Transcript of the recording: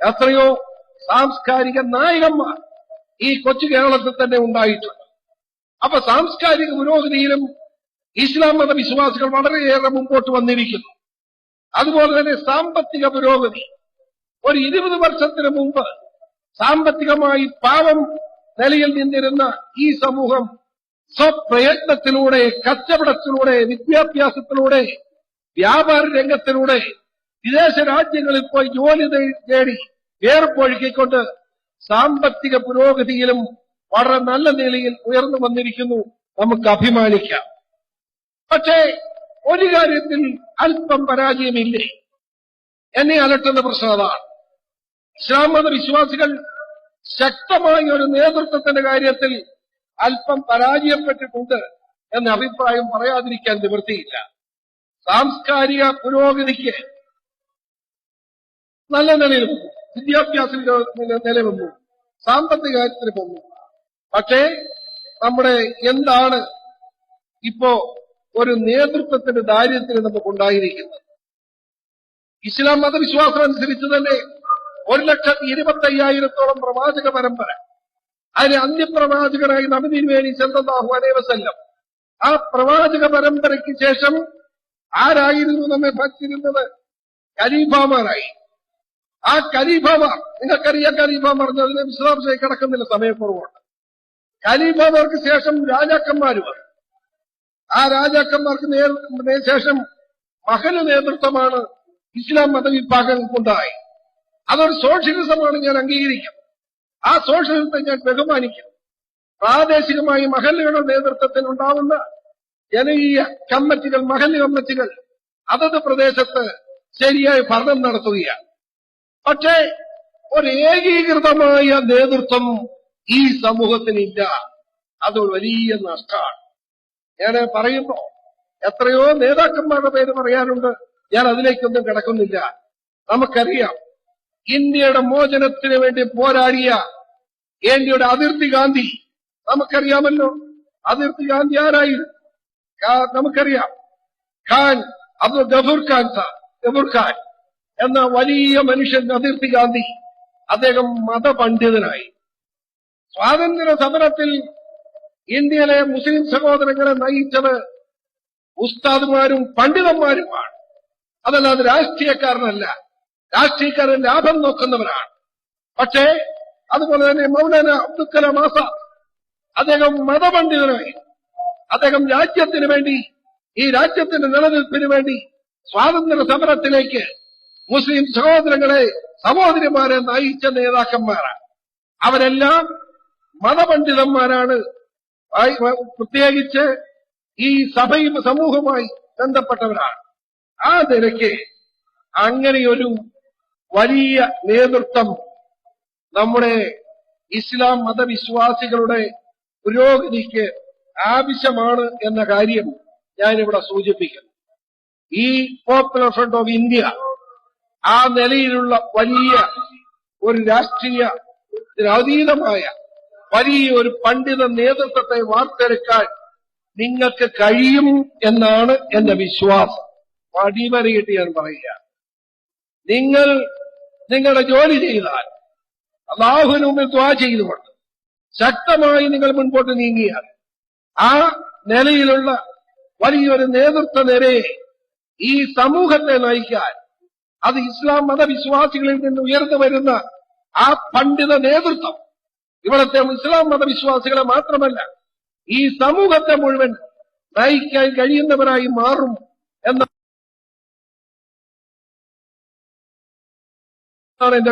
എത്രയോ സാംസ്കാരിക നായകന്മാർ ഈ കൊച്ചു കേരളത്തിൽ തന്നെ ഉണ്ടായിട്ടുണ്ട്. അപ്പൊ സാംസ്കാരിക പുരോഗതിയിലും ഇസ്ലാം മത വിശ്വാസികൾ വളരെയേറെ മുമ്പോട്ട് വന്നിരിക്കുന്നു. അതുപോലെ തന്നെ സാമ്പത്തിക പുരോഗതി. ഒരു 20 വർഷത്തിന് മുമ്പ് സാമ്പത്തികമായി പാവം നിലയിൽ നിന്നിരുന്ന ഈ സമൂഹം സ്വപ്രയത്നത്തിലൂടെ, കച്ചവടത്തിലൂടെ, വിദ്യാഭ്യാസത്തിലൂടെ, വ്യാപാര രംഗത്തിലൂടെ വിദേശ രാജ്യങ്ങളിൽ പോയി ജോലി നേടി വേർപ്പൊഴുക്കിക്കൊണ്ട് സാമ്പത്തിക പുരോഗതിയിലും വളരെ നല്ല നിലയിൽ ഉയർന്നു വന്നിരിക്കുന്നു. നമുക്ക് അഭിമാനിക്കാം. പക്ഷേ ഒരു കാര്യത്തിൽ അല്പം പരാജയമില്ലേ? എന്നെ അലട്ടുന്ന പ്രശ്നം അതാണ്. ഇസ്ലാം മത വിശ്വാസികൾ ശക്തമായ ഒരു നേതൃത്വത്തിന്റെ കാര്യത്തിൽ അല്പം പരാജയപ്പെട്ടിട്ടുണ്ട് എന്ന അഭിപ്രായം പറയാതിരിക്കാൻ നിവൃത്തിയില്ല. സാംസ്കാരിക പുരോഗതിക്ക് നല്ല നിലയിൽ വന്നു, വിദ്യാഭ്യാസ നില വന്നു, സാമ്പത്തിക കാര്യത്തിൽ വന്നു. പക്ഷേ നമ്മുടെ എന്താണ് ഇപ്പോ ഒരു നേതൃത്വത്തിന്റെ ദാരിദ്ര്യം നമുക്കുണ്ടായിരിക്കുന്നത്? ഇസ്ലാം മതവിശ്വാസം അനുസരിച്ച് തന്നെ 1,25,000-ഓളം പ്രവാചക പരമ്പര, അതിന് അന്ത്യപ്രവാചകനായി നബി തിരുമേനി സല്ലല്ലാഹു അലൈഹി വസല്ലം. ആ പ്രവാചക പരമ്പരയ്ക്ക് ശേഷം ആരായിരുന്നു നമ്മെ ഭക്തിരുന്നത്? ഖലീഫമാരായി. ആ ഖലീഫമാർ, നിങ്ങൾക്കറിയാം, ഖലീഫമാർ അതിനെ വിശദാംശമായി കിടക്കുന്നില്ല, സമയക്കുറവുണ്ട്. ഖലീഫമാർക്ക് ശേഷം രാജാക്കന്മാര് വന്നു. ആ രാജാക്കന്മാർക്ക് ശേഷം മഹല് നേതൃത്വമാണ് ഇസ്ലാം മതവിഭാഗങ്ങൾക്കുണ്ടായി. അതൊരു സോഷ്യലിസമാണ്, ഞാൻ അംഗീകരിക്കും. ആ സോഷ്യലിസത്തെ ഞാൻ ബഹുമാനിക്കും. പ്രാദേശികമായി മഹല്ലുകളുടെ നേതൃത്വത്തിൽ ഉണ്ടാവുന്ന ജനകീയ കമ്മിറ്റികൾ, മഹല്ല് കമ്മിറ്റികൾ അതത് പ്രദേശത്ത് ശരിയായ ഭരണം നടത്തുകയാണ്. പക്ഷേ ഒരു ഏകീകൃതമായ നേതൃത്വം ഈ സമൂഹത്തിനില്ല. അത് വലിയ നഷ്ടമാണ്. ഞാൻ പറയുമ്പോ എത്രയോ നേതാക്കന്മാരുടെ പേര് പറയാനുണ്ട്, ഞാൻ അതിലേക്കൊന്നും കിടക്കുന്നില്ല. നമുക്കറിയാം, ഇന്ത്യയുടെ മോചനത്തിന് വേണ്ടി പോരാടിയ ഇന്ത്യയുടെ അതിർത്തി ഗാന്ധി നമുക്കറിയാമല്ലോ. അതിർത്തി ഗാന്ധി ആരായിരുന്നു? നമുക്കറിയാം, ഖാൻ അബ്ദുൽ ഗഫൂർ ഖാൻ എന്ന വലിയ മനുഷ്യൻ, അതിർത്തി ഗാന്ധി. അദ്ദേഹം മതപണ്ഡിതനായി. സ്വാതന്ത്ര്യ സമരത്തിൽ ഇന്ത്യയിലെ മുസ്ലിം സഹോദരങ്ങളെ നയിച്ചത് ഉസ്താദുമാരും പണ്ഡിതന്മാരുമാണ്. അതല്ലാതെ രാഷ്ട്രീയക്കാരനല്ല. രാഷ്ട്രീയക്കാരൻ ലാഭം നോക്കുന്നവരാണ്. പക്ഷേ അതുപോലെ തന്നെ മൗലാന അബ്ദുൽ കലാം ആസാദ്, അദ്ദേഹം മതപണ്ഡിതനായി. അദ്ദേഹം രാജ്യത്തിന് വേണ്ടി, ഈ രാജ്യത്തിന്റെ നിലനിൽപ്പിന് വേണ്ടി സ്വാതന്ത്ര്യ സമരത്തിലേക്ക് മുസ്ലിം സഹോദരങ്ങളെ, സഹോദരിമാരെ നയിച്ച നേതാക്കന്മാരാണ്. അവരെല്ലാം മതപണ്ഡിതന്മാരാണ്. പ്രത്യേകിച്ച് ഈ സഭയും സമൂഹവുമായി ബന്ധപ്പെട്ടവരാണ്. ആ നിലയ്ക്ക് അങ്ങനെയൊരു വലിയ നേതൃത്വം നമ്മുടെ ഇസ്ലാം മതവിശ്വാസികളുടെ പുരോഗതിക്ക് ആവശ്യമാണ് എന്ന കാര്യം ഞാനിവിടെ സൂചിപ്പിക്കുന്നു. ഈ പോപ്പുലർ ഫ്രണ്ട് ഓഫ് ഇന്ത്യ ആ നിലയിലുള്ള വലിയ ഒരു രാഷ്ട്രീയ അതീതമായ വലിയ ഒരു പണ്ഡിത നേതൃത്വത്തെ വാർത്തെടുക്കാൻ നിങ്ങൾക്ക് കഴിയും എന്നാണ് എന്റെ വിശ്വാസം. അടിവരയിട്ട് ഞാൻ പറയുക, നിങ്ങൾ നിങ്ങളുടെ ജോലി ചെയ്താൽ, അല്ലാഹുവിന് മുമ്പിൽ ദുആ ചെയ്തുകൊണ്ട് ശക്തമായി നിങ്ങൾ മുൻപോട്ട് നീങ്ങിയാൽ, ആ നിലയിലുള്ള വലിയൊരു നേതൃത്വ നിരയെ ഈ സമൂഹത്തെ നയിക്കാൻ, അത് ഇസ്ലാം മതവിശ്വാസികളിൽ നിന്ന് ഉയർന്നു വരുന്ന ആ പണ്ഡിത നേതൃത്വം ഇവിടുത്തെ ഇസ്ലാം മതവിശ്വാസികളെ മാത്രമല്ല ഈ സമൂഹത്തെ മുഴുവൻ നയിക്കാൻ കഴിയുന്നവരായി മാറും എന്നാണ് എന്റെ